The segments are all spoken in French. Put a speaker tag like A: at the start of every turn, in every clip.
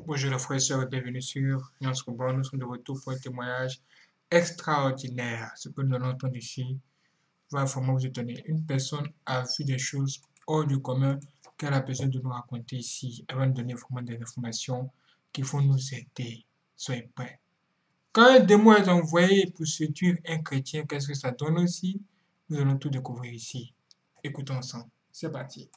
A: Bonjour les frères et sœurs, bienvenue sur Nuance Combat. Nous sommes de retour pour un témoignage extraordinaire. Ce que nous allons entendre ici va vraiment vous étonner. Une personne a vu des choses hors du commun qu'elle a besoin de nous raconter ici. Elle va nous donner vraiment des informations qui vont nous aider. Soyez prêts. Quand un démon est envoyé pour séduire un chrétien, qu'est-ce que ça donne aussi? Nous allons tout découvrir ici. Écoutons ensemble. C'est parti.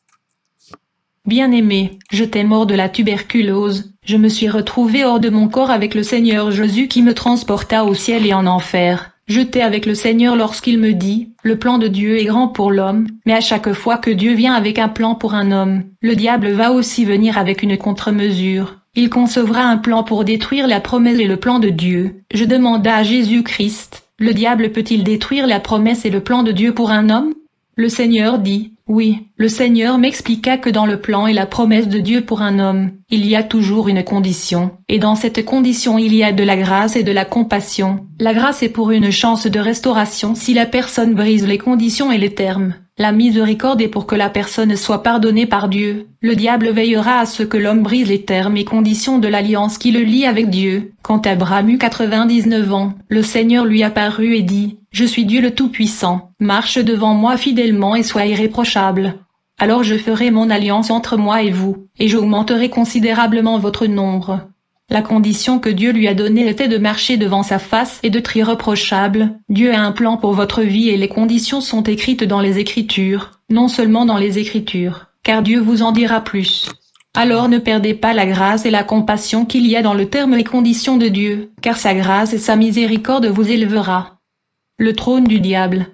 B: Bien-aimé, j'étais mort de la tuberculose, je me suis retrouvé hors de mon corps avec le Seigneur Jésus qui me transporta au ciel et en enfer. J'étais avec le Seigneur lorsqu'il me dit, le plan de Dieu est grand pour l'homme, mais à chaque fois que Dieu vient avec un plan pour un homme, le diable va aussi venir avec une contre-mesure. Il concevra un plan pour détruire la promesse et le plan de Dieu. Je demanda à Jésus-Christ, le diable peut-il détruire la promesse et le plan de Dieu pour un homme? Le Seigneur dit, oui, le Seigneur m'expliqua que dans le plan et la promesse de Dieu pour un homme, il y a toujours une condition, et dans cette condition il y a de la grâce et de la compassion. La grâce est pour une chance de restauration si la personne brise les conditions et les termes. La miséricorde est pour que la personne soit pardonnée par Dieu. Le diable veillera à ce que l'homme brise les termes et conditions de l'alliance qui le lie avec Dieu. Quand Abraham eut 99 ans, le Seigneur lui apparut et dit, « Je suis Dieu le Tout-Puissant, marche devant moi fidèlement et sois irréprochable. Alors je ferai mon alliance entre moi et vous, et j'augmenterai considérablement votre nombre. » La condition que Dieu lui a donnée était de marcher devant sa face et d'être irréprochable. Dieu a un plan pour votre vie et les conditions sont écrites dans les Écritures, non seulement dans les Écritures, car Dieu vous en dira plus. Alors ne perdez pas la grâce et la compassion qu'il y a dans le terme et conditions de Dieu, car sa grâce et sa miséricorde vous élevera. Le trône du diable.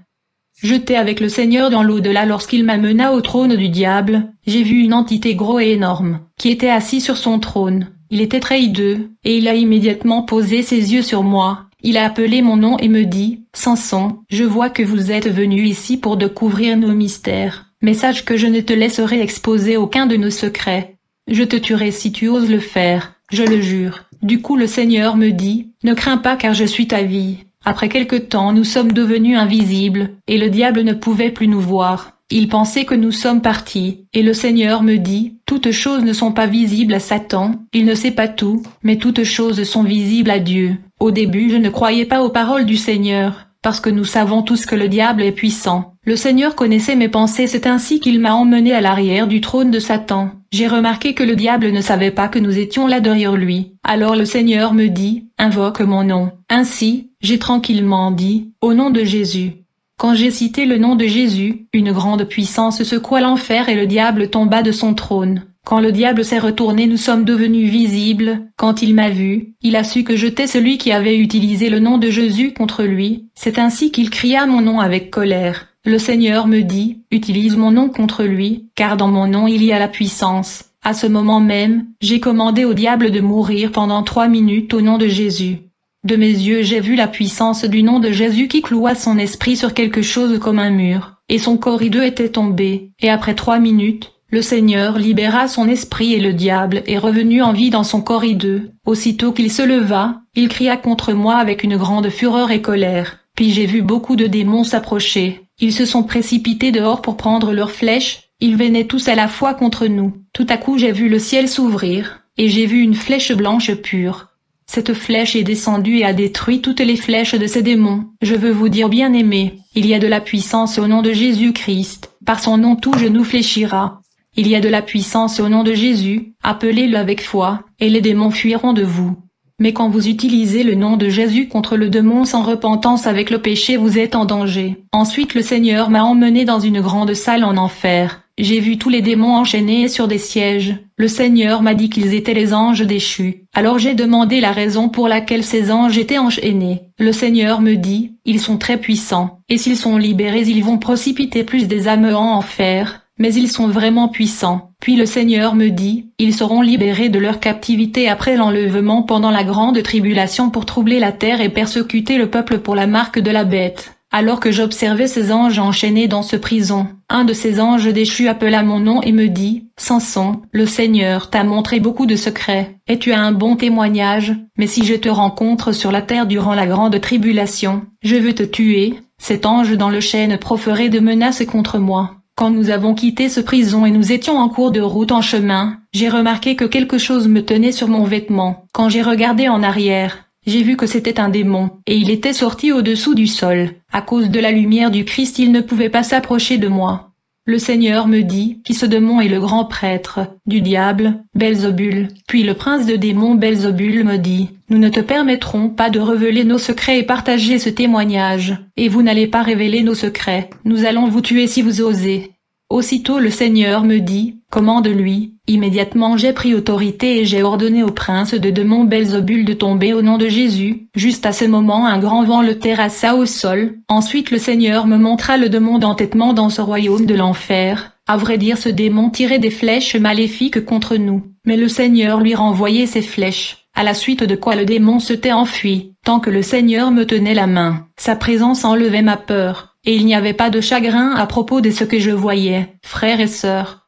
B: J'étais avec le Seigneur dans l'au-delà lorsqu'il m'amena au trône du diable. J'ai vu une entité gros et énorme, qui était assis sur son trône. Il était très hideux, et il a immédiatement posé ses yeux sur moi. Il a appelé mon nom et me dit, « Samson, je vois que vous êtes venu ici pour découvrir nos mystères. Mais sache que je ne te laisserai exposer aucun de nos secrets. Je te tuerai si tu oses le faire, je le jure. » Du coup le Seigneur me dit, « Ne crains pas car je suis ta vie. » Après quelque temps nous sommes devenus invisibles, et le diable ne pouvait plus nous voir. Il pensait que nous sommes partis, et le Seigneur me dit, « Toutes choses ne sont pas visibles à Satan, il ne sait pas tout, mais toutes choses sont visibles à Dieu. » Au début je ne croyais pas aux paroles du Seigneur, parce que nous savons tous que le diable est puissant. Le Seigneur connaissait mes pensées, c'est ainsi qu'il m'a emmené à l'arrière du trône de Satan. J'ai remarqué que le diable ne savait pas que nous étions là derrière lui. Alors le Seigneur me dit, « Invoque mon nom. » Ainsi, j'ai tranquillement dit, « Au nom de Jésus. » Quand j'ai cité le nom de Jésus, une grande puissance secoua l'enfer et le diable tomba de son trône. Quand le diable s'est retourné, nous sommes devenus visibles. Quand il m'a vu, il a su que j'étais celui qui avait utilisé le nom de Jésus contre lui. C'est ainsi qu'il cria mon nom avec colère. Le Seigneur me dit, « Utilise mon nom contre lui, car dans mon nom il y a la puissance. » À ce moment même, j'ai commandé au diable de mourir pendant 3 minutes au nom de Jésus. De mes yeux j'ai vu la puissance du nom de Jésus qui cloua son esprit sur quelque chose comme un mur, et son corps hideux était tombé, et après 3 minutes, le Seigneur libéra son esprit et le diable est revenu en vie dans son corps hideux. Aussitôt qu'il se leva, il cria contre moi avec une grande fureur et colère. Puis j'ai vu beaucoup de démons s'approcher. Ils se sont précipités dehors pour prendre leurs flèches, ils venaient tous à la fois contre nous. Tout à coup j'ai vu le ciel s'ouvrir, et j'ai vu une flèche blanche pure. Cette flèche est descendue et a détruit toutes les flèches de ces démons. Je veux vous dire, bien-aimés, il y a de la puissance au nom de Jésus-Christ. Par son nom tout genou fléchira. Il y a de la puissance au nom de Jésus. Appelez-le avec foi, et les démons fuiront de vous. Mais quand vous utilisez le nom de Jésus contre le démon sans repentance avec le péché, vous êtes en danger. Ensuite le Seigneur m'a emmené dans une grande salle en enfer. J'ai vu tous les démons enchaînés sur des sièges. Le Seigneur m'a dit qu'ils étaient les anges déchus. Alors j'ai demandé la raison pour laquelle ces anges étaient enchaînés. Le Seigneur me dit, ils sont très puissants, et s'ils sont libérés ils vont précipiter plus des âmes en enfer. Mais ils sont vraiment puissants. Puis le Seigneur me dit, ils seront libérés de leur captivité après l'enlèvement pendant la grande tribulation pour troubler la terre et persécuter le peuple pour la marque de la bête. Alors que j'observais ces anges enchaînés dans ce prison, un de ces anges déchus appela mon nom et me dit, « Samson, le Seigneur t'a montré beaucoup de secrets, et tu as un bon témoignage, mais si je te rencontre sur la terre durant la grande tribulation, je veux te tuer. » Cet ange dans le chêne proférait de menaces contre moi. Quand nous avons quitté ce prison et nous étions en cours de route en chemin, j'ai remarqué que quelque chose me tenait sur mon vêtement. Quand j'ai regardé en arrière, j'ai vu que c'était un démon, et il était sorti au-dessous du sol. À cause de la lumière du Christ, il ne pouvait pas s'approcher de moi. Le Seigneur me dit, qui ce démon est le grand prêtre du diable, Belzébul. Puis le prince de démons Belzébul me dit, nous ne te permettrons pas de révéler nos secrets et partager ce témoignage, et vous n'allez pas révéler nos secrets, nous allons vous tuer si vous osez. Aussitôt le Seigneur me dit, commande-lui. Immédiatement j'ai pris autorité et j'ai ordonné au prince de démons Belzébul de tomber au nom de Jésus. Juste à ce moment un grand vent le terrassa au sol. Ensuite le Seigneur me montra le démon d'entêtement dans ce royaume de l'enfer. À vrai dire ce démon tirait des flèches maléfiques contre nous. Mais le Seigneur lui renvoyait ses flèches. À la suite de quoi le démon s'était enfui, tant que le Seigneur me tenait la main. Sa présence enlevait ma peur. Et il n'y avait pas de chagrin à propos de ce que je voyais, frères et sœurs.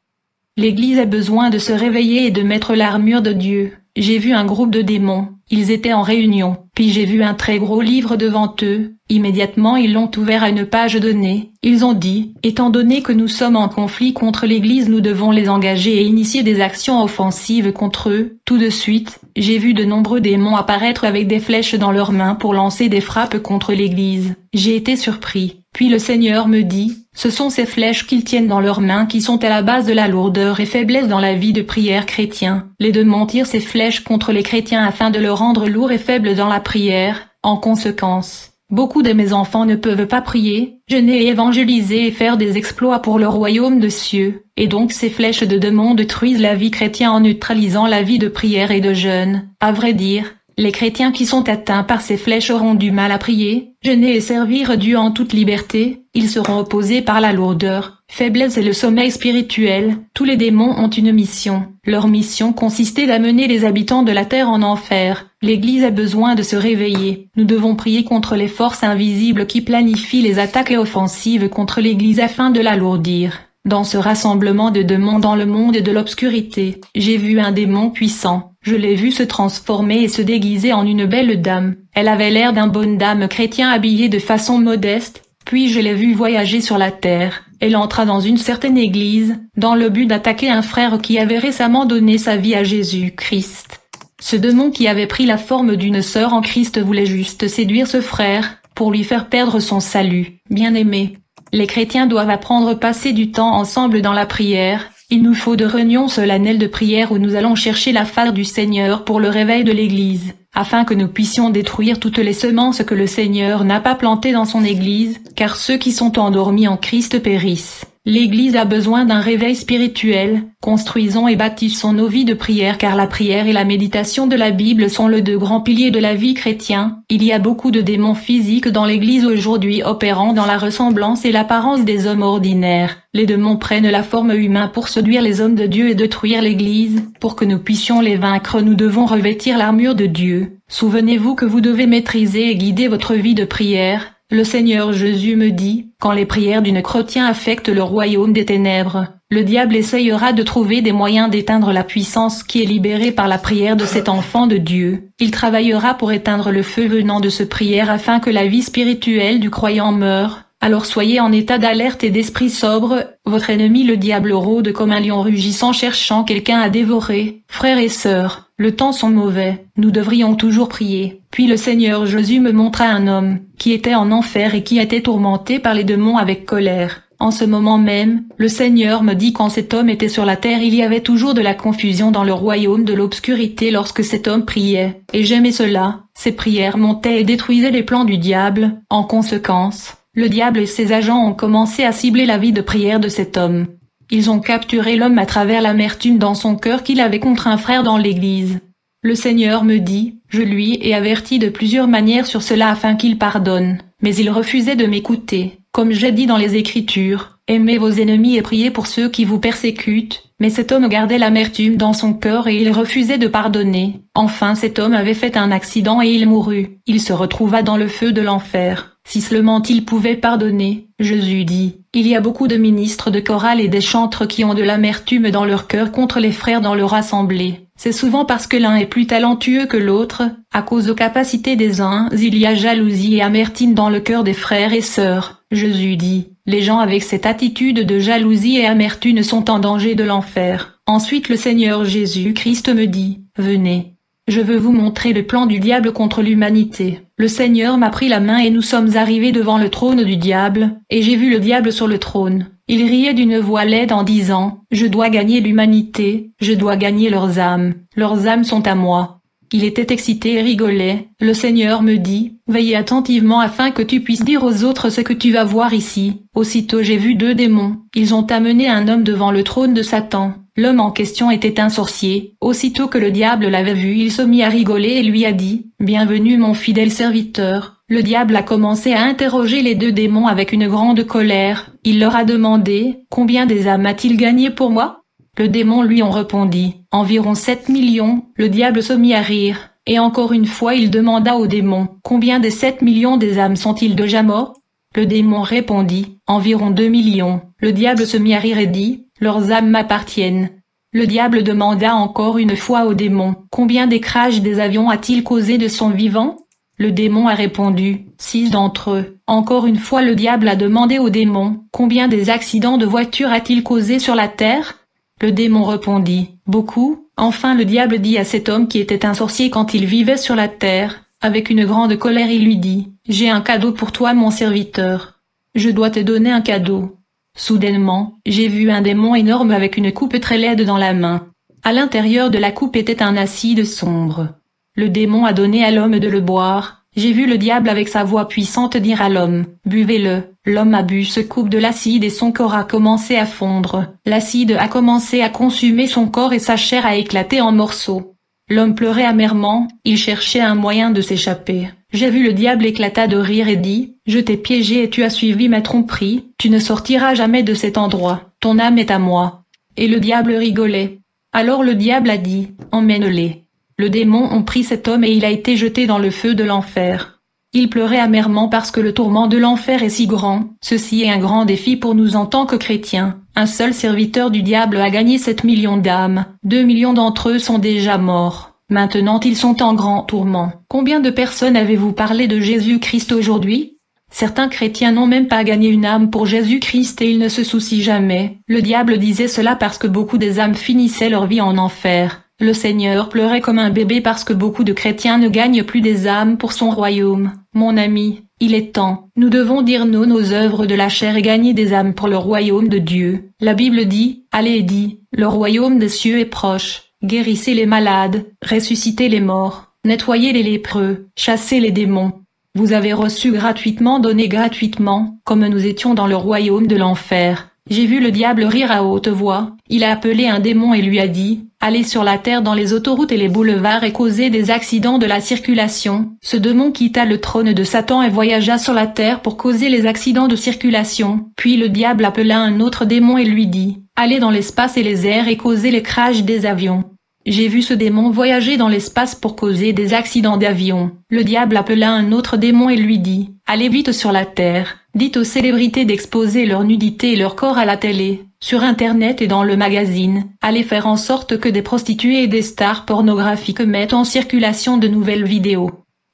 B: L'Église a besoin de se réveiller et de mettre l'armure de Dieu. J'ai vu un groupe de démons, ils étaient en réunion, puis j'ai vu un très gros livre devant eux. Immédiatement ils l'ont ouvert à une page donnée. Ils ont dit, étant donné que nous sommes en conflit contre l'Église, nous devons les engager et initier des actions offensives contre eux. Tout de suite, j'ai vu de nombreux démons apparaître avec des flèches dans leurs mains pour lancer des frappes contre l'Église. J'ai été surpris. Puis le Seigneur me dit, ce sont ces flèches qu'ils tiennent dans leurs mains qui sont à la base de la lourdeur et faiblesse dans la vie de prière chrétien. Les démons tirent ces flèches contre les chrétiens afin de le rendre lourd et faible dans la prière. En conséquence, beaucoup de mes enfants ne peuvent pas prier, jeûner et évangéliser et faire des exploits pour le royaume de cieux. Et donc ces flèches de démons détruisent la vie chrétienne en neutralisant la vie de prière et de jeûne. À vrai dire, les chrétiens qui sont atteints par ces flèches auront du mal à prier, jeûner et servir Dieu en toute liberté. Ils seront opposés par la lourdeur, faiblesse et le sommeil spirituel. Tous les démons ont une mission. Leur mission consistait d'amener les habitants de la terre en enfer. L'Église a besoin de se réveiller. Nous devons prier contre les forces invisibles qui planifient les attaques et offensives contre l'Église afin de l'alourdir. Dans ce rassemblement de démons dans le monde de l'obscurité, j'ai vu un démon puissant. Je l'ai vu se transformer et se déguiser en une belle dame. Elle avait l'air d'une bonne dame chrétienne habillée de façon modeste. Puis je l'ai vue voyager sur la terre. Elle entra dans une certaine église, dans le but d'attaquer un frère qui avait récemment donné sa vie à Jésus-Christ. Ce démon qui avait pris la forme d'une sœur en Christ voulait juste séduire ce frère, pour lui faire perdre son salut. Bien-aimés, les chrétiens doivent apprendre à passer du temps ensemble dans la prière. Il nous faut de réunions solennelles de prière où nous allons chercher la face du Seigneur pour le réveil de l'Église, afin que nous puissions détruire toutes les semences que le Seigneur n'a pas plantées dans son Église, car ceux qui sont endormis en Christ périssent. L'Église a besoin d'un réveil spirituel. Construisons et bâtissons nos vies de prière car la prière et la méditation de la Bible sont les deux grands piliers de la vie chrétienne. Il y a beaucoup de démons physiques dans l'Église aujourd'hui opérant dans la ressemblance et l'apparence des hommes ordinaires. Les démons prennent la forme humaine pour séduire les hommes de Dieu et détruire l'Église. Pour que nous puissions les vaincre, nous devons revêtir l'armure de Dieu. Souvenez-vous que vous devez maîtriser et guider votre vie de prière. Le Seigneur Jésus me dit, quand les prières d'une chrétienne affectent le royaume des ténèbres, le diable essayera de trouver des moyens d'éteindre la puissance qui est libérée par la prière de cet enfant de Dieu. Il travaillera pour éteindre le feu venant de ce prière afin que la vie spirituelle du croyant meure. Alors soyez en état d'alerte et d'esprit sobre, votre ennemi le diable rôde comme un lion rugissant cherchant quelqu'un à dévorer. Frères et sœurs, le temps sont mauvais, nous devrions toujours prier. Puis le Seigneur Jésus me montra un homme, qui était en enfer et qui était tourmenté par les démons avec colère. En ce moment même, le Seigneur me dit quand cet homme était sur la terre il y avait toujours de la confusion dans le royaume de l'obscurité lorsque cet homme priait. Et j'aimais cela, ses prières montaient et détruisaient les plans du diable. En conséquence, le diable et ses agents ont commencé à cibler la vie de prière de cet homme. Ils ont capturé l'homme à travers l'amertume dans son cœur qu'il avait contre un frère dans l'église. Le Seigneur me dit, je lui ai averti de plusieurs manières sur cela afin qu'il pardonne. Mais il refusait de m'écouter. Comme j'ai dit dans les Écritures, aimez vos ennemis et priez pour ceux qui vous persécutent. Mais cet homme gardait l'amertume dans son cœur et il refusait de pardonner. Enfin cet homme avait fait un accident et il mourut. Il se retrouva dans le feu de l'enfer. Si seulement il pouvait pardonner, Jésus dit. Il y a beaucoup de ministres de chorale et des chantres qui ont de l'amertume dans leur cœur contre les frères dans leur assemblée. C'est souvent parce que l'un est plus talentueux que l'autre, à cause aux capacités des uns, il y a jalousie et amertume dans le cœur des frères et sœurs. Jésus dit, les gens avec cette attitude de jalousie et amertume sont en danger de l'enfer. Ensuite le Seigneur Jésus-Christ me dit, venez. Je veux vous montrer le plan du diable contre l'humanité. Le Seigneur m'a pris la main et nous sommes arrivés devant le trône du diable, et j'ai vu le diable sur le trône. Il riait d'une voix laide en disant, je dois gagner l'humanité, je dois gagner leurs âmes sont à moi. Il était excité et rigolait. Le Seigneur me dit, veille attentivement afin que tu puisses dire aux autres ce que tu vas voir ici. Aussitôt j'ai vu 2 démons. Ils ont amené un homme devant le trône de Satan. L'homme en question était un sorcier. Aussitôt que le diable l'avait vu, il se mit à rigoler et lui a dit, bienvenue mon fidèle serviteur. Le diable a commencé à interroger les 2 démons avec une grande colère. Il leur a demandé, combien des âmes a-t-il gagné pour moi? Le démon lui en répondit, environ 7 millions. Le diable se mit à rire, et encore une fois il demanda au démon, combien des 7 millions des âmes sont-ils déjà morts? Le démon répondit, environ 2 millions. Le diable se mit à rire et dit, leurs âmes m'appartiennent. Le diable demanda encore une fois au démon, combien des crashs des avions a-t-il causé de son vivant? Le démon a répondu, 6 d'entre eux. Encore une fois le diable a demandé au démon, combien des accidents de voiture a-t-il causé sur la terre? Le démon répondit, beaucoup. Enfin le diable dit à cet homme qui était un sorcier quand il vivait sur la terre, avec une grande colère il lui dit, j'ai un cadeau pour toi mon serviteur. Je dois te donner un cadeau. Soudainement, j'ai vu un démon énorme avec une coupe très laide dans la main. À l'intérieur de la coupe était un acide sombre. Le démon a donné à l'homme de le boire. J'ai vu le diable avec sa voix puissante dire à l'homme, buvez-le. L'homme a bu ce coupe de l'acide et son corps a commencé à fondre. L'acide a commencé à consumer son corps et sa chair a éclaté en morceaux. L'homme pleurait amèrement, il cherchait un moyen de s'échapper. J'ai vu le diable éclata de rire et dit, je t'ai piégé et tu as suivi ma tromperie, tu ne sortiras jamais de cet endroit, ton âme est à moi. Et le diable rigolait. Alors le diable a dit, emmène-les. Le démon a pris cet homme et il a été jeté dans le feu de l'enfer. Il pleurait amèrement parce que le tourment de l'enfer est si grand. Ceci est un grand défi pour nous en tant que chrétiens. Un seul serviteur du diable a gagné 7 millions d'âmes. 2 millions d'entre eux sont déjà morts. Maintenant ils sont en grand tourment. Combien de personnes avez-vous parlé de Jésus-Christ aujourd'hui? Certains chrétiens n'ont même pas gagné une âme pour Jésus-Christ et ils ne se soucient jamais. Le diable disait cela parce que beaucoup des âmes finissaient leur vie en enfer. Le Seigneur pleurait comme un bébé parce que beaucoup de chrétiens ne gagnent plus des âmes pour son royaume. Mon ami, il est temps. Nous devons dire non aux œuvres de la chair et gagner des âmes pour le royaume de Dieu. La Bible dit, allez et dit, le royaume des cieux est proche. Guérissez les malades, ressuscitez les morts, nettoyez les lépreux, chassez les démons. Vous avez reçu gratuitement, donné gratuitement, comme nous étions dans le royaume de l'enfer. J'ai vu le diable rire à haute voix. Il a appelé un démon et lui a dit, allez sur la terre dans les autoroutes et les boulevards et causez des accidents de la circulation. Ce démon quitta le trône de Satan et voyagea sur la terre pour causer les accidents de circulation. Puis le diable appela un autre démon et lui dit, allez dans l'espace et les airs et causez les crashs des avions. J'ai vu ce démon voyager dans l'espace pour causer des accidents d'avion. Le diable appela un autre démon et lui dit, allez vite sur la terre. Dites aux célébrités d'exposer leur nudité et leur corps à la télé, sur Internet et dans le magazine. Allez faire en sorte que des prostituées et des stars pornographiques mettent en circulation de nouvelles vidéos.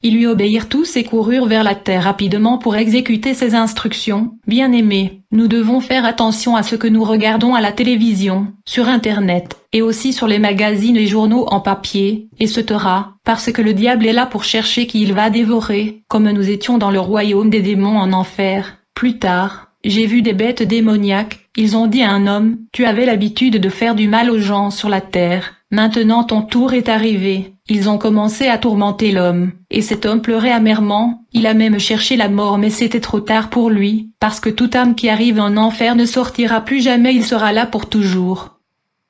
B: Ils lui obéirent tous et coururent vers la terre rapidement pour exécuter ses instructions. Bien-aimés, nous devons faire attention à ce que nous regardons à la télévision, sur Internet, et aussi sur les magazines et journaux en papier, etc., parce que le diable est là pour chercher qui il va dévorer, comme nous étions dans le royaume des démons en enfer. Plus tard, j'ai vu des bêtes démoniaques, ils ont dit à un homme, tu avais l'habitude de faire du mal aux gens sur la terre, maintenant ton tour est arrivé. Ils ont commencé à tourmenter l'homme, et cet homme pleurait amèrement, il a même cherché la mort mais c'était trop tard pour lui, parce que toute âme qui arrive en enfer ne sortira plus jamais, il sera là pour toujours.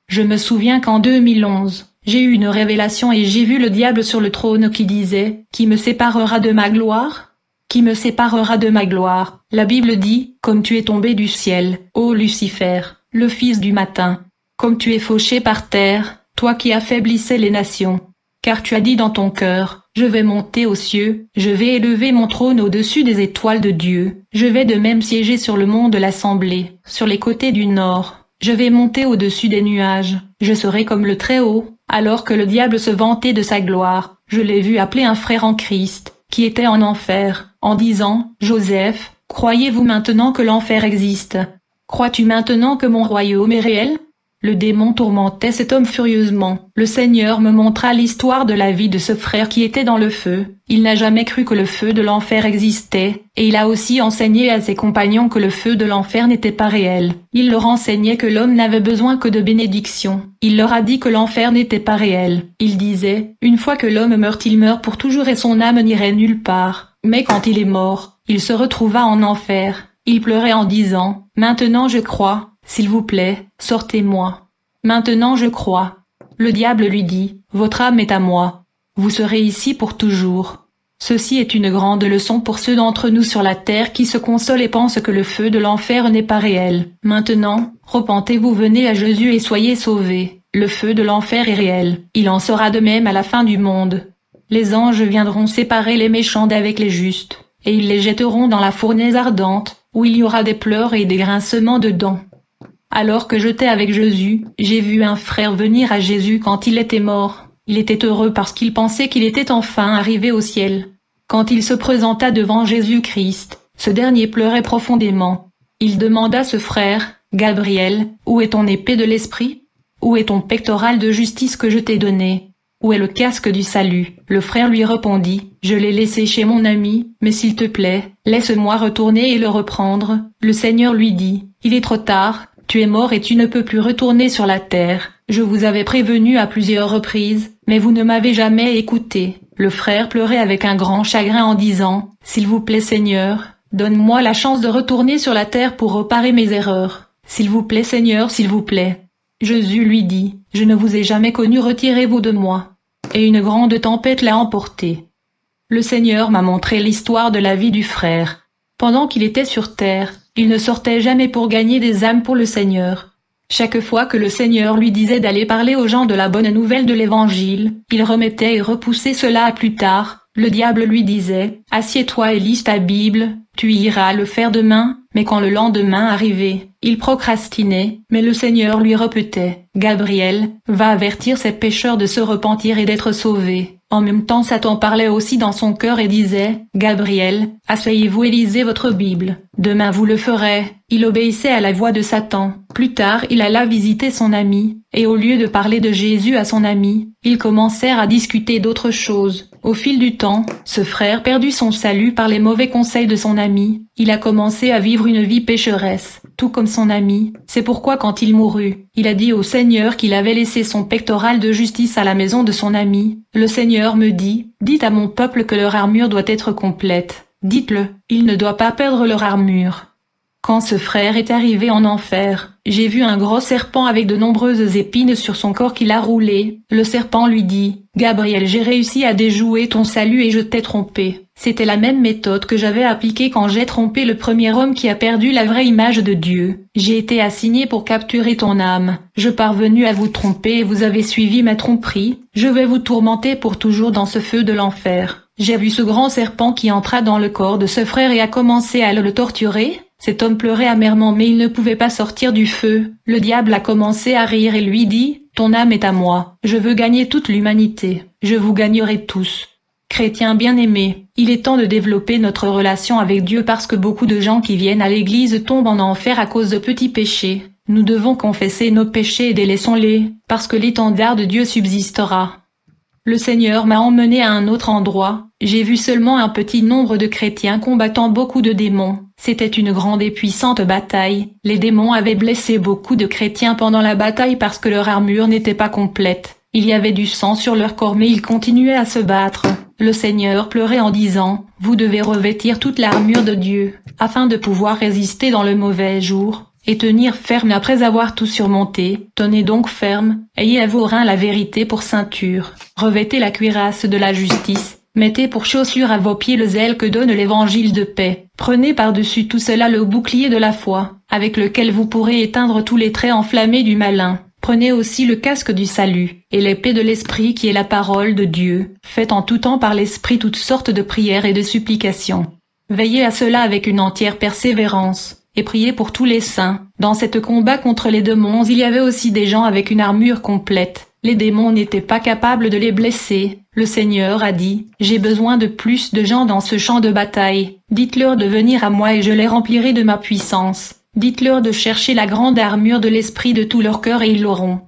B: Je me souviens qu'en 2011, j'ai eu une révélation et j'ai vu le diable sur le trône qui disait, qui me séparera de ma gloire? Qui me séparera de ma gloire? La Bible dit, comme tu es tombé du ciel, ô Lucifer, le fils du matin, comme tu es fauché par terre, toi qui affaiblissais les nations. Car tu as dit dans ton cœur, je vais monter aux cieux, je vais élever mon trône au-dessus des étoiles de Dieu, je vais de même siéger sur le mont de l'assemblée, sur les côtés du nord, je vais monter au-dessus des nuages, je serai comme le Très-Haut, Alors que le diable se vantait de sa gloire, je l'ai vu appeler un frère en Christ, qui était en enfer, en disant, « Joseph, croyez-vous maintenant que l'enfer existe? Crois-tu maintenant que mon royaume est réel ?» Le démon tourmentait cet homme furieusement. Le Seigneur me montra l'histoire de la vie de ce frère qui était dans le feu. Il n'a jamais cru que le feu de l'enfer existait, et il a aussi enseigné à ses compagnons que le feu de l'enfer n'était pas réel. Il leur enseignait que l'homme n'avait besoin que de bénédiction. Il leur a dit que l'enfer n'était pas réel. Il disait, une fois que l'homme meurt, il meurt pour toujours et son âme n'irait nulle part. Mais quand il est mort, il se retrouva en enfer. Il pleurait en disant, « Maintenant je crois. S'il vous plaît, sortez-moi. Maintenant je crois. » Le diable lui dit, « Votre âme est à moi. Vous serez ici pour toujours. » Ceci est une grande leçon pour ceux d'entre nous sur la terre qui se consolent et pensent que le feu de l'enfer n'est pas réel. Maintenant, repentez-vous, venez à Jésus et soyez sauvés. Le feu de l'enfer est réel. Il en sera de même à la fin du monde. Les anges viendront séparer les méchants d'avec les justes, et ils les jetteront dans la fournaise ardente, où il y aura des pleurs et des grincements de dents. Alors que j'étais avec Jésus, j'ai vu un frère venir à Jésus quand il était mort. Il était heureux parce qu'il pensait qu'il était enfin arrivé au ciel. Quand il se présenta devant Jésus-Christ, ce dernier pleurait profondément. Il demanda à ce frère, « Gabriel, où est ton épée de l'esprit? Où est ton pectoral de justice que je t'ai donné? Où est le casque du salut ?» Le frère lui répondit, « Je l'ai laissé chez mon ami, mais s'il te plaît, laisse-moi retourner et le reprendre. » Le Seigneur lui dit, « Il est trop tard. Tu es mort et tu ne peux plus retourner sur la terre. Je vous avais prévenu à plusieurs reprises, mais vous ne m'avez jamais écouté. » Le frère pleurait avec un grand chagrin en disant, « S'il vous plaît Seigneur, donne-moi la chance de retourner sur la terre pour réparer mes erreurs. S'il vous plaît Seigneur, s'il vous plaît. » Jésus lui dit, « Je ne vous ai jamais connu, retirez-vous de moi. » Et une grande tempête l'a emporté. Le Seigneur m'a montré l'histoire de la vie du frère. Pendant qu'il était sur terre, il ne sortait jamais pour gagner des âmes pour le Seigneur. Chaque fois que le Seigneur lui disait d'aller parler aux gens de la bonne nouvelle de l'Évangile, il remettait et repoussait cela à plus tard. Le diable lui disait, « Assieds-toi et lis ta Bible, tu iras le faire demain. » Mais quand le lendemain arrivait, il procrastinait, mais le Seigneur lui répétait, « Gabriel, va avertir ces pécheurs de se repentir et d'être sauvés. » En même temps, Satan parlait aussi dans son cœur et disait, « Gabriel, asseyez-vous et lisez votre Bible. Demain vous le ferez. » Il obéissait à la voix de Satan. Plus tard, il alla visiter son ami, et au lieu de parler de Jésus à son ami, ils commencèrent à discuter d'autres choses. Au fil du temps, ce frère perdut son salut par les mauvais conseils de son ami. Il a commencé à vivre une vie pécheresse, tout comme son ami. C'est pourquoi quand il mourut, il a dit au Seigneur qu'il avait laissé son pectoral de justice à la maison de son ami. Le Seigneur me dit, « Dites à mon peuple que leur armure doit être complète. Dites-le, il ne doit pas perdre leur armure. » Quand ce frère est arrivé en enfer, j'ai vu un gros serpent avec de nombreuses épines sur son corps qui l'a roulé. Le serpent lui dit, « Gabriel, j'ai réussi à déjouer ton salut et je t'ai trompé. » C'était la même méthode que j'avais appliquée quand j'ai trompé le premier homme qui a perdu la vraie image de Dieu. J'ai été assigné pour capturer ton âme. Je parvenu à vous tromper et vous avez suivi ma tromperie. Je vais vous tourmenter pour toujours dans ce feu de l'enfer. J'ai vu ce grand serpent qui entra dans le corps de ce frère et a commencé à le torturer. Cet homme pleurait amèrement mais il ne pouvait pas sortir du feu. Le diable a commencé à rire et lui dit, « Ton âme est à moi. Je veux gagner toute l'humanité. Je vous gagnerai tous. » Chrétiens bien-aimés, il est temps de développer notre relation avec Dieu parce que beaucoup de gens qui viennent à l'église tombent en enfer à cause de petits péchés. Nous devons confesser nos péchés et délaissons-les, parce que l'étendard de Dieu subsistera. Le Seigneur m'a emmené à un autre endroit. J'ai vu seulement un petit nombre de chrétiens combattant beaucoup de démons. C'était une grande et puissante bataille. Les démons avaient blessé beaucoup de chrétiens pendant la bataille parce que leur armure n'était pas complète. Il y avait du sang sur leur corps mais ils continuaient à se battre. Le Seigneur pleurait en disant, « Vous devez revêtir toute l'armure de Dieu, afin de pouvoir résister dans le mauvais jour, et tenir ferme après avoir tout surmonté. Tenez donc ferme, ayez à vos reins la vérité pour ceinture, revêtez la cuirasse de la justice, mettez pour chaussure à vos pieds le zèle que donne l'évangile de paix. Prenez par-dessus tout cela le bouclier de la foi, avec lequel vous pourrez éteindre tous les traits enflammés du malin. Prenez aussi le casque du salut, et l'épée de l'Esprit qui est la parole de Dieu. Faites en tout temps par l'Esprit toutes sortes de prières et de supplications. Veillez à cela avec une entière persévérance, et priez pour tous les saints. Dans cet combat contre les démons, il y avait aussi des gens avec une armure complète. Les démons n'étaient pas capables de les blesser. Le Seigneur a dit, « J'ai besoin de plus de gens dans ce champ de bataille. Dites-leur de venir à moi et je les remplirai de ma puissance. Dites-leur de chercher la grande armure de l'esprit de tout leur cœur et ils l'auront. »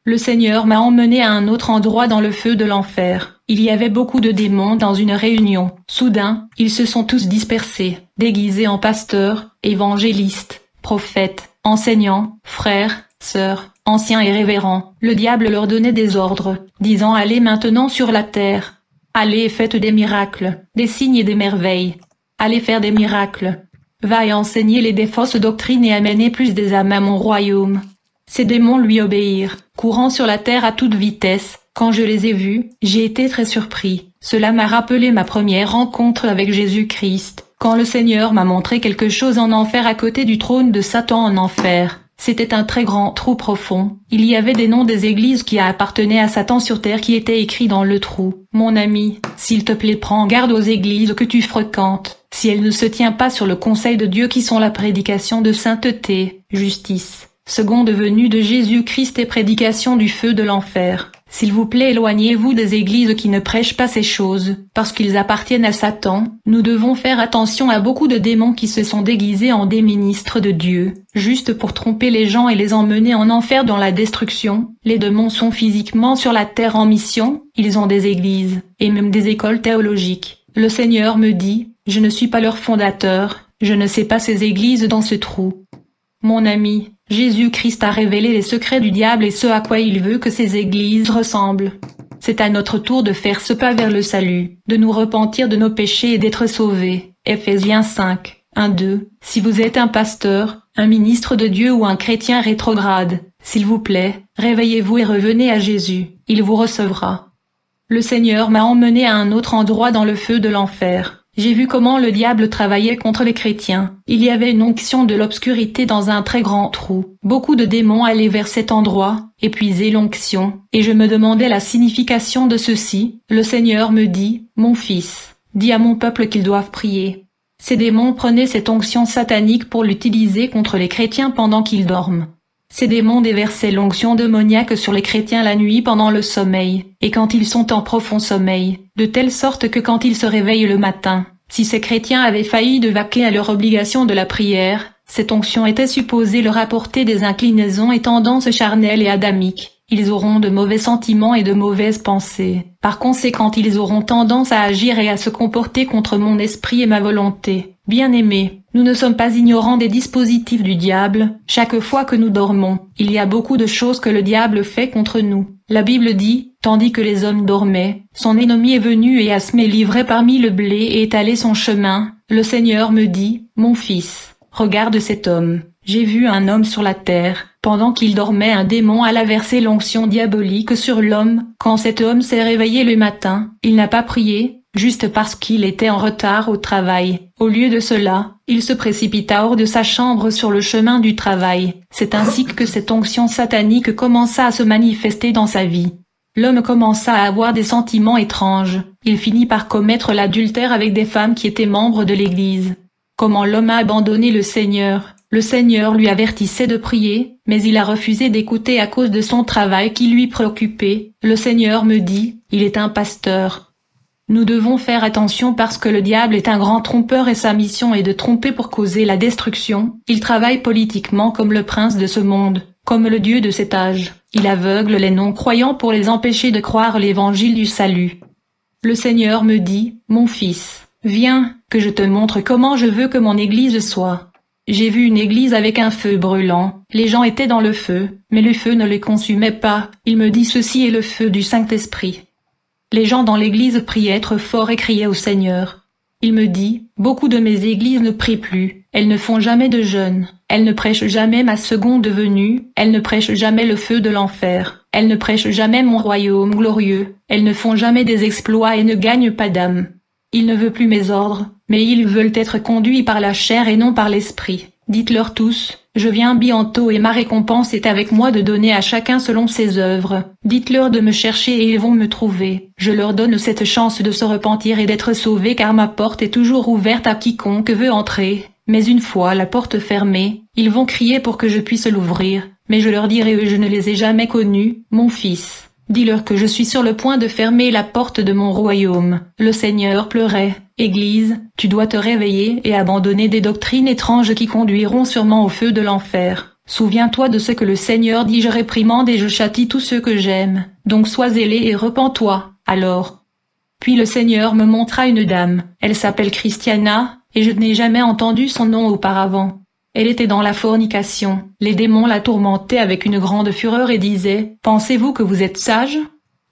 B: Le Seigneur m'a emmené à un autre endroit dans le feu de l'enfer. Il y avait beaucoup de démons dans une réunion. Soudain, ils se sont tous dispersés, déguisés en pasteurs, évangélistes, prophètes, enseignants, frères, sœurs, anciens et révérends. Le diable leur donnait des ordres, disant « Allez maintenant sur la terre. Allez et faites des miracles, des signes et des merveilles. Allez faire des miracles. Va et enseigner des fausses doctrines et amener plus des âmes à mon royaume. » Ces démons lui obéirent, courant sur la terre à toute vitesse. Quand je les ai vus, j'ai été très surpris. Cela m'a rappelé ma première rencontre avec Jésus-Christ, quand le Seigneur m'a montré quelque chose en enfer à côté du trône de Satan en enfer. C'était un très grand trou profond. Il y avait des noms des églises qui appartenaient à Satan sur terre qui étaient écrits dans le trou. Mon ami, s'il te plaît, prends garde aux églises que tu fréquentes, si elles ne se tiennent pas sur le conseil de Dieu qui sont la prédication de sainteté, justice, seconde venue de Jésus-Christ et prédication du feu de l'enfer. S'il vous plaît, éloignez-vous des églises qui ne prêchent pas ces choses, parce qu'ils appartiennent à Satan. Nous devons faire attention à beaucoup de démons qui se sont déguisés en des ministres de Dieu, juste pour tromper les gens et les emmener en enfer dans la destruction. Les démons sont physiquement sur la terre en mission, ils ont des églises, et même des écoles théologiques. Le Seigneur me dit, je ne suis pas leur fondateur, je ne sais pas ces églises dans ce trou. Mon ami, Jésus-Christ a révélé les secrets du diable et ce à quoi il veut que ces églises ressemblent. C'est à notre tour de faire ce pas vers le salut, de nous repentir de nos péchés et d'être sauvés. Ephésiens 5, 1-2. Si vous êtes un pasteur, un ministre de Dieu ou un chrétien rétrograde, s'il vous plaît, réveillez-vous et revenez à Jésus, il vous recevra. Le Seigneur m'a emmené à un autre endroit dans le feu de l'enfer. J'ai vu comment le diable travaillait contre les chrétiens. Il y avait une onction de l'obscurité dans un très grand trou. Beaucoup de démons allaient vers cet endroit, épuiser l'onction, et je me demandais la signification de ceci. Le Seigneur me dit, « Mon fils, dis à mon peuple qu'ils doivent prier. » Ces démons prenaient cette onction satanique pour l'utiliser contre les chrétiens pendant qu'ils dorment. Ces démons déversaient l'onction démoniaque sur les chrétiens la nuit pendant le sommeil, et quand ils sont en profond sommeil, de telle sorte que quand ils se réveillent le matin, si ces chrétiens avaient failli de vaquer à leur obligation de la prière, cette onction était supposée leur apporter des inclinaisons et tendances charnelles et adamiques. Ils auront de mauvais sentiments et de mauvaises pensées. Par conséquent, ils auront tendance à agir et à se comporter contre mon esprit et ma volonté. Bien-aimés, nous ne sommes pas ignorants des dispositifs du diable. Chaque fois que nous dormons, il y a beaucoup de choses que le diable fait contre nous. La Bible dit, tandis que les hommes dormaient, son ennemi est venu et a semé l'ivraie parmi le blé et étalé son chemin. Le Seigneur me dit, mon fils, regarde cet homme. J'ai vu un homme sur la terre. Pendant qu'il dormait, un démon alla verser l'onction diabolique sur l'homme. Quand cet homme s'est réveillé le matin, il n'a pas prié, juste parce qu'il était en retard au travail. Au lieu de cela, il se précipita hors de sa chambre sur le chemin du travail. C'est ainsi que cette onction satanique commença à se manifester dans sa vie. L'homme commença à avoir des sentiments étranges. Il finit par commettre l'adultère avec des femmes qui étaient membres de l'Église. Comment l'homme a abandonné le Seigneur. Le Seigneur lui avertissait de prier, mais il a refusé d'écouter à cause de son travail qui lui préoccupait. Le Seigneur me dit, il est un pasteur. Nous devons faire attention parce que le diable est un grand trompeur et sa mission est de tromper pour causer la destruction. Il travaille politiquement comme le prince de ce monde, comme le Dieu de cet âge. Il aveugle les non-croyants pour les empêcher de croire l'évangile du salut. Le Seigneur me dit, mon fils, viens, que je te montre comment je veux que mon Église soit. J'ai vu une église avec un feu brûlant. Les gens étaient dans le feu, mais le feu ne les consumait pas. Il me dit ceci est le feu du Saint-Esprit. Les gens dans l'église priaient très fort et criaient au Seigneur. Il me dit, beaucoup de mes églises ne prient plus. Elles ne font jamais de jeûne. Elles ne prêchent jamais ma seconde venue. Elles ne prêchent jamais le feu de l'enfer. Elles ne prêchent jamais mon royaume glorieux. Elles ne font jamais des exploits et ne gagnent pas d'âme. Il ne veut plus mes ordres, mais ils veulent être conduits par la chair et non par l'esprit. Dites-leur tous, je viens bientôt et ma récompense est avec moi de donner à chacun selon ses œuvres. Dites-leur de me chercher et ils vont me trouver. Je leur donne cette chance de se repentir et d'être sauvés car ma porte est toujours ouverte à quiconque veut entrer. Mais une fois la porte fermée, ils vont crier pour que je puisse l'ouvrir. Mais je leur dirai je ne les ai jamais connus, mon fils. Dis-leur que je suis sur le point de fermer la porte de mon royaume. Le Seigneur pleurait. Église, tu dois te réveiller et abandonner des doctrines étranges qui conduiront sûrement au feu de l'enfer. Souviens-toi de ce que le Seigneur dit, je réprimande et je châtie tous ceux que j'aime. Donc sois zélé et repens-toi, alors. Puis le Seigneur me montra une dame. Elle s'appelle Christiana, et je n'ai jamais entendu son nom auparavant. Elle était dans la fornication. Les démons la tourmentaient avec une grande fureur et disaient, « Pensez-vous que vous êtes sage?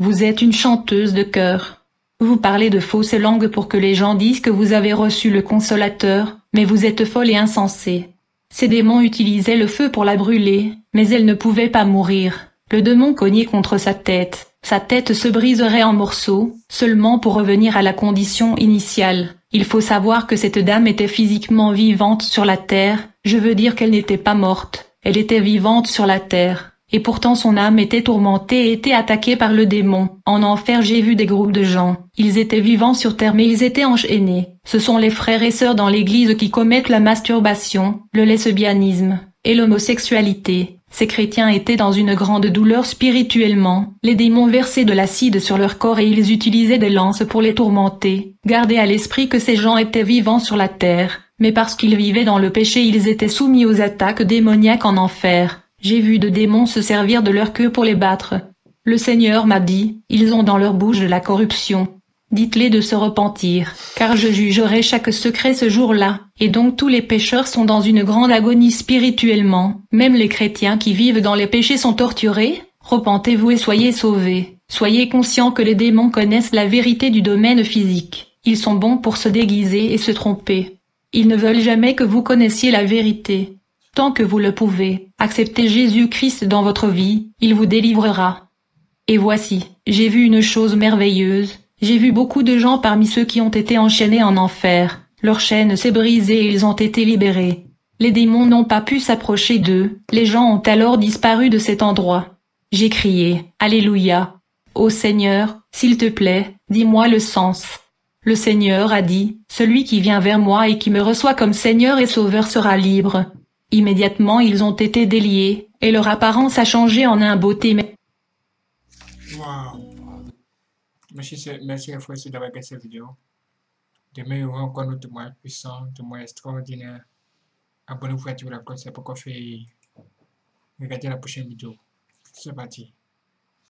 B: Vous êtes une chanteuse de chœur. Vous parlez de fausses langues pour que les gens disent que vous avez reçu le Consolateur, mais vous êtes folle et insensée. » Ces démons utilisaient le feu pour la brûler, mais elle ne pouvait pas mourir. Le démon cognait contre sa tête. Sa tête se briserait en morceaux, seulement pour revenir à la condition initiale. Il faut savoir que cette dame était physiquement vivante sur la terre, je veux dire qu'elle n'était pas morte, elle était vivante sur la terre. Et pourtant son âme était tourmentée et était attaquée par le démon. En enfer j'ai vu des groupes de gens. Ils étaient vivants sur terre mais ils étaient enchaînés. Ce sont les frères et sœurs dans l'église qui commettent la masturbation, le lesbianisme et l'homosexualité. Ces chrétiens étaient dans une grande douleur spirituellement. Les démons versaient de l'acide sur leur corps et ils utilisaient des lances pour les tourmenter. Gardez à l'esprit que ces gens étaient vivants sur la terre, mais parce qu'ils vivaient dans le péché ils étaient soumis aux attaques démoniaques en enfer. J'ai vu de démons se servir de leur queue pour les battre. Le Seigneur m'a dit, ils ont dans leur bouche de la corruption. Dites-les de se repentir, car je jugerai chaque secret ce jour-là. Et donc tous les pécheurs sont dans une grande agonie spirituellement. Même les chrétiens qui vivent dans les péchés sont torturés. Repentez-vous et soyez sauvés. Soyez conscients que les démons connaissent la vérité du domaine physique. Ils sont bons pour se déguiser et se tromper. Ils ne veulent jamais que vous connaissiez la vérité. Tant que vous le pouvez, acceptez Jésus-Christ dans votre vie, il vous délivrera. Et voici, j'ai vu une chose merveilleuse. J'ai vu beaucoup de gens parmi ceux qui ont été enchaînés en enfer. Leur chaîne s'est brisée et ils ont été libérés. Les démons n'ont pas pu s'approcher d'eux. Les gens ont alors disparu de cet endroit. J'ai crié, Alléluia. Ô Seigneur, s'il te plaît, dis-moi le sens. Le Seigneur a dit, celui qui vient vers moi et qui me reçoit comme Seigneur et Sauveur sera libre. Immédiatement ils ont été déliés, et leur apparence a changé en un beauté.
A: Wow. Merci à frère d'avoir regardé cette vidéo. Demain, il y aura encore un témoignage puissant, un témoignage extraordinaire. Abonnez-vous, activez la cloche, c'est pour qu'on fait regarder la prochaine vidéo. C'est parti.